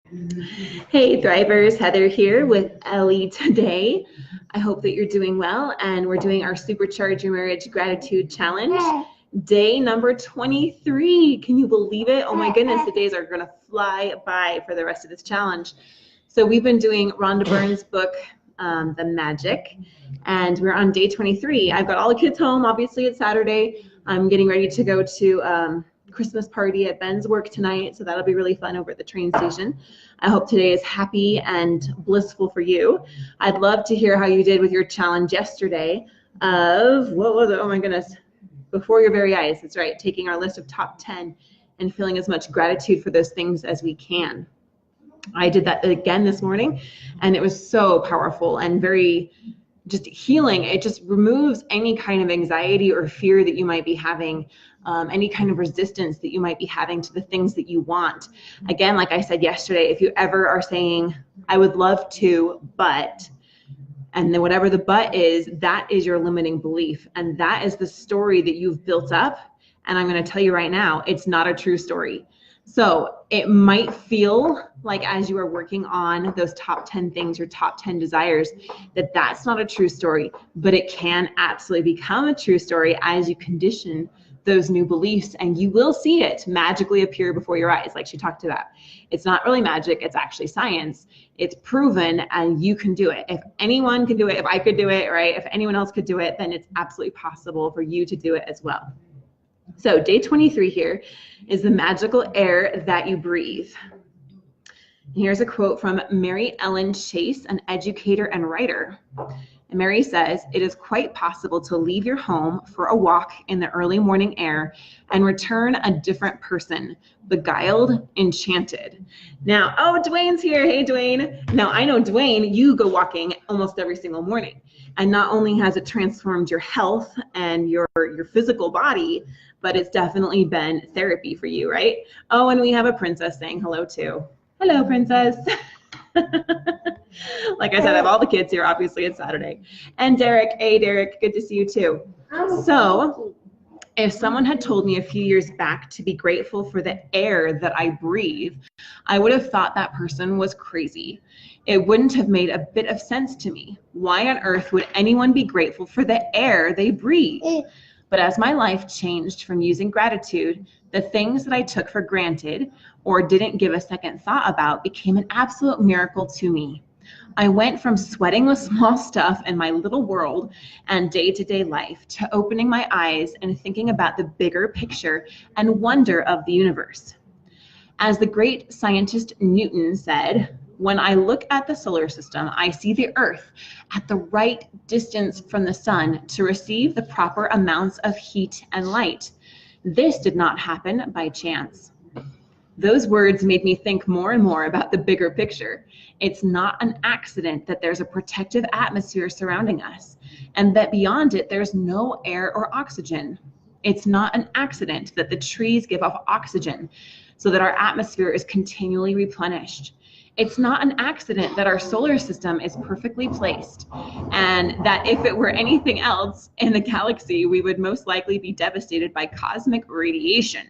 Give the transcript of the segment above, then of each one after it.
Hey Thrivers, Heather here with Ellie today. I hope that you're doing well, and we're doing our Supercharge Your Marriage Gratitude Challenge, day number 23. Can you believe it? Oh my goodness, the days are going to fly by for the rest of this challenge. So we've been doing Rhonda Byrne's book, The Magic, and we're on day 23. I've got all the kids home. Obviously, it's Saturday. I'm getting ready to go to Christmas party at Ben's work tonight, so that'll be really fun over at the train station. I hope today is happy and blissful for you. I'd love to hear how you did with your challenge yesterday of, what was it? Oh my goodness, before your very eyes. That's right, taking our list of top 10 and feeling as much gratitude for those things as we can. I did that again this morning, and it was so powerful and very just healing. It just removes any kind of anxiety or fear that you might be having, any kind of resistance that you might be having to the things that you want. Again, like I said yesterday, if you ever are saying, I would love to, but, and then whatever the but is, that is your limiting belief. And that is the story that you've built up. And I'm going to tell you right now, it's not a true story. So it might feel like as you are working on those top 10 things, your top 10 desires, that that's not a true story, but it can absolutely become a true story as you condition those new beliefs, and you will see it magically appear before your eyes, like she talked about. It's not really magic, it's actually science. It's proven, and you can do it. If anyone can do it, if I could do it, right? If anyone else could do it, then it's absolutely possible for you to do it as well. So day 23 here is the magical air that you breathe. Here's a quote from Mary Ellen Chase, an educator and writer. And Mary says, "It is quite possible to leave your home for a walk in the early morning air and return a different person, beguiled, enchanted." Now, oh, Dwayne's here. Hey, Dwayne. Now, I know, Dwayne, you go walking almost every single morning. And not only has it transformed your health and your physical body, but it's definitely been therapy for you, right? Oh, and we have a princess saying hello too. Hello, princess. Like I said, I have all the kids here. Obviously, it's Saturday. And Derek, hey, Derek, good to see you too. So if someone had told me a few years back to be grateful for the air that I breathe, I would have thought that person was crazy. It wouldn't have made a bit of sense to me. Why on earth would anyone be grateful for the air they breathe? But as my life changed from using gratitude, the things that I took for granted or didn't give a second thought about became an absolute miracle to me. I went from sweating the small stuff in my little world and day-to-day life to opening my eyes and thinking about the bigger picture and wonder of the universe. As the great scientist Newton said, "When I look at the solar system, I see the Earth at the right distance from the sun to receive the proper amounts of heat and light. This did not happen by chance." Those words made me think more and more about the bigger picture. It's not an accident that there's a protective atmosphere surrounding us, and that beyond it, there's no air or oxygen. It's not an accident that the trees give off oxygen so that our atmosphere is continually replenished. It's not an accident that our solar system is perfectly placed, and that if it were anything else in the galaxy, we would most likely be devastated by cosmic radiation.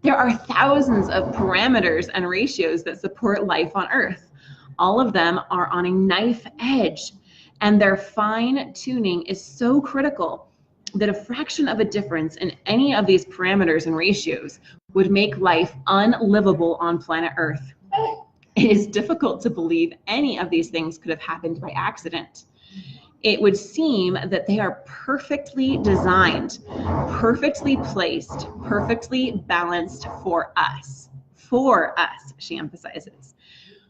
There are thousands of parameters and ratios that support life on Earth. All of them are on a knife edge, and their fine tuning is so critical that a fraction of a difference in any of these parameters and ratios would make life unlivable on planet Earth. It is difficult to believe any of these things could have happened by accident. It would seem that they are perfectly designed, perfectly placed, perfectly balanced for us, she emphasizes.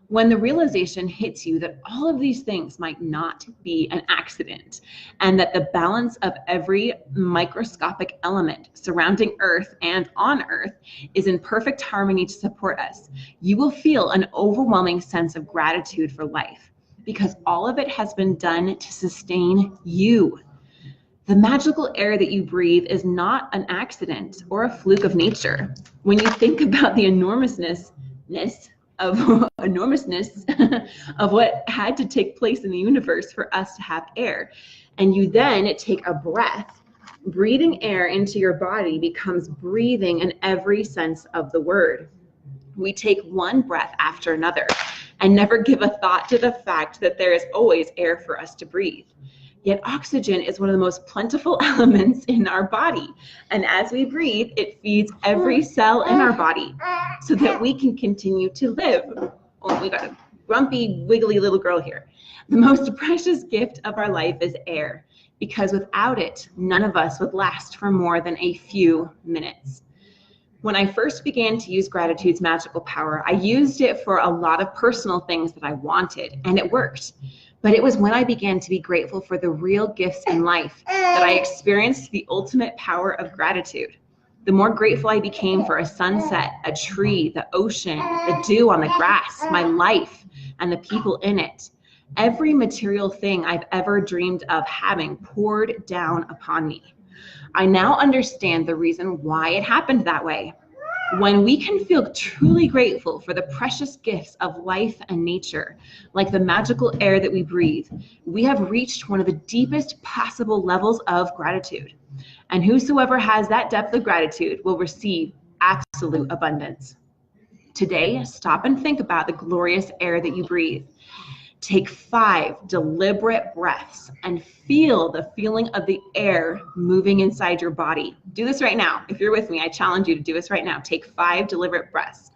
When the realization hits you that all of these things might not be an accident, and that the balance of every microscopic element surrounding Earth and on Earth is in perfect harmony to support us, you will feel an overwhelming sense of gratitude for life, because all of it has been done to sustain you. The magical air that you breathe is not an accident or a fluke of nature. When you think about the enormousness of what had to take place in the universe for us to have air, and you then take a breath, breathing air into your body becomes breathing in every sense of the word. We take one breath after another and never give a thought to the fact that there is always air for us to breathe. Yet oxygen is one of the most plentiful elements in our body. And as we breathe, it feeds every cell in our body so that we can continue to live. Oh, we got a grumpy, wiggly little girl here. The most precious gift of our life is air, because without it, none of us would last for more than a few minutes. When I first began to use gratitude's magical power, I used it for a lot of personal things that I wanted, and it worked. But it was when I began to be grateful for the real gifts in life that I experienced the ultimate power of gratitude. The more grateful I became for a sunset, a tree, the ocean, the dew on the grass, my life, and the people in it, every material thing I've ever dreamed of having poured down upon me. I now understand the reason why it happened that way. When we can feel truly grateful for the precious gifts of life and nature, like the magical air that we breathe, we have reached one of the deepest possible levels of gratitude. And whosoever has that depth of gratitude will receive absolute abundance. Today, stop and think about the glorious air that you breathe. Take 5 deliberate breaths and feel the feeling of the air moving inside your body. Do this right now. If you're with me, I challenge you to do this right now. Take 5 deliberate breaths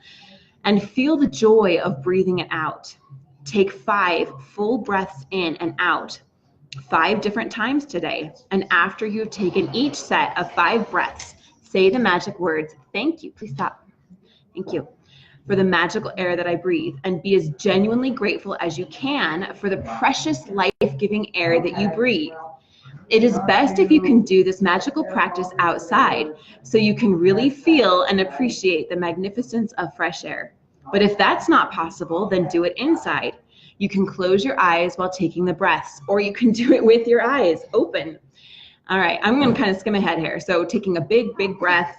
and feel the joy of breathing it out. Take 5 full breaths in and out 5 different times today. And after you've taken each set of 5 breaths, say the magic words, thank you. Please stop. Thank you for the magical air that I breathe, and be as genuinely grateful as you can for the precious life-giving air that you breathe. It is best if you can do this magical practice outside so you can really feel and appreciate the magnificence of fresh air. But if that's not possible, then do it inside. You can close your eyes while taking the breaths, or you can do it with your eyes open. All right, I'm going to kind of skim ahead here. So taking a big, big breath.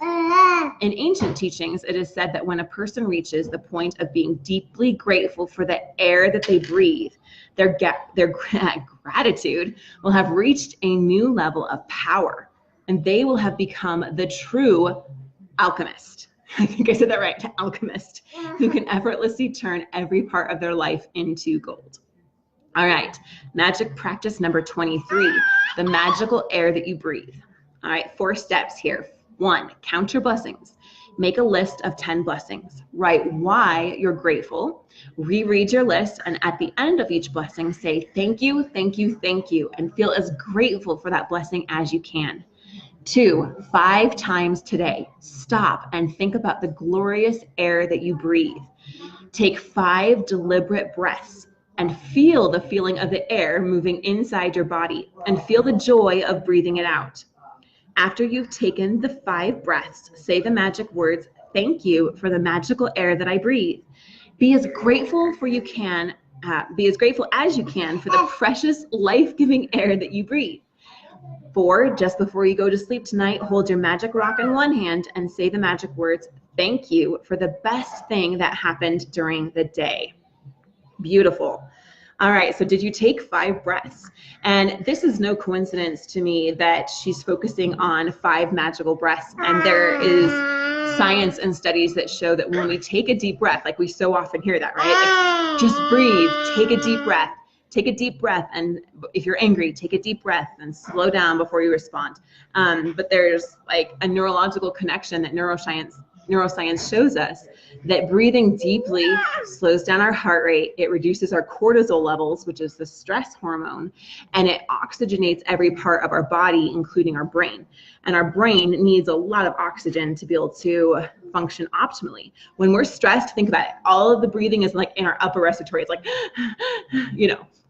In ancient teachings, it is said that when a person reaches the point of being deeply grateful for the air that they breathe, their gratitude will have reached a new level of power, and they will have become the true alchemist. I think I said that right, alchemist, who can effortlessly turn every part of their life into gold. All right, magic practice number 23, the magical air that you breathe. All right, 4 steps here. 1, count your blessings. Make a list of 10 blessings. Write why you're grateful. Reread your list, and at the end of each blessing, say thank you, thank you, thank you, and feel as grateful for that blessing as you can. 2, 5 times today, stop and think about the glorious air that you breathe. Take 5 deliberate breaths and feel the feeling of the air moving inside your body, and feel the joy of breathing it out. After you've taken the 5 breaths, say the magic words, thank you for the magical air that I breathe. Be as grateful as you can for the precious life-giving air that you breathe. 4, just before you go to sleep tonight, hold your magic rock in one hand and say the magic words, thank you for the best thing that happened during the day. Beautiful. All right, so did you take 5 breaths? And this is no coincidence to me that she's focusing on 5 magical breaths. And there is science and studies that show that when we take a deep breath, like we so often hear that, right? Like, just breathe, take a deep breath. Take a deep breath, and if you're angry, take a deep breath and slow down before you respond. But there's like a neurological connection that neuroscience shows us that breathing deeply slows down our heart rate, it reduces our cortisol levels, which is the stress hormone, and it oxygenates every part of our body, including our brain. And our brain needs a lot of oxygen to be able to function optimally. When we're stressed, think about it, all of the breathing is like in our upper respiratory. It's like,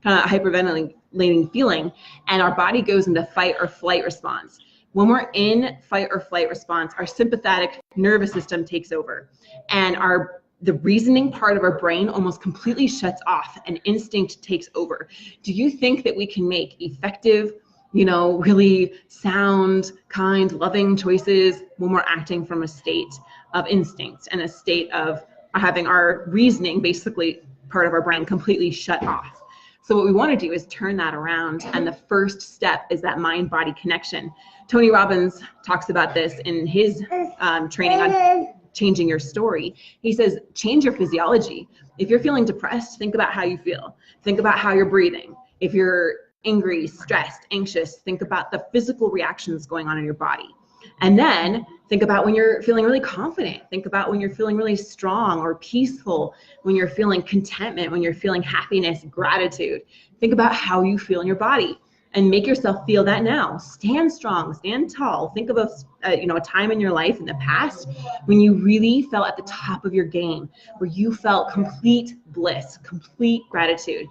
kind of hyperventilating feeling, and our body goes into fight or flight response. When we're in fight or flight response, our sympathetic nervous system takes over, and the reasoning part of our brain almost completely shuts off, and instinct takes over. Do you think that we can make effective, really sound, kind, loving choices when we're acting from a state of instinct and a state of having our reasoning, basically part of our brain, completely shut off? So what we want to do is turn that around, and the first step is that mind-body connection. Tony Robbins talks about this in his training on changing your story. He says, change your physiology. If you're feeling depressed, think about how you feel. Think about how you're breathing. If you're angry, stressed, anxious, think about the physical reactions going on in your body. And then think about when you're feeling really confident. Think about when you're feeling really strong or peaceful, when you're feeling contentment, when you're feeling happiness, gratitude. Think about how you feel in your body and make yourself feel that now. Stand strong, stand tall. Think of a time in your life in the past when you really felt at the top of your game, where you felt complete bliss, complete gratitude,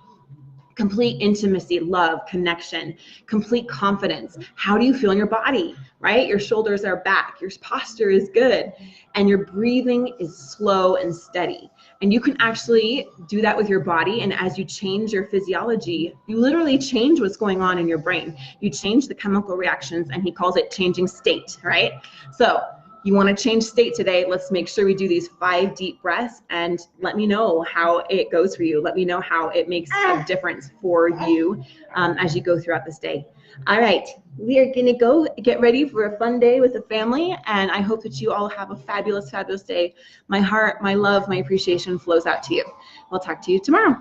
complete intimacy, love, connection, complete confidence. How do you feel in your body, right? Your shoulders are back, your posture is good, and your breathing is slow and steady. And you can actually do that with your body. And as you change your physiology, you literally change what's going on in your brain. You change the chemical reactions, and he calls it changing state, right? So you want to change state today. Let's make sure we do these 5 deep breaths, and let me know how it goes for you. Let me know how it makes a difference for you as you go throughout this day. All right, we are going to go get ready for a fun day with the family, and I hope that you all have a fabulous, fabulous day. My heart, my love, my appreciation flows out to you. We'll talk to you tomorrow.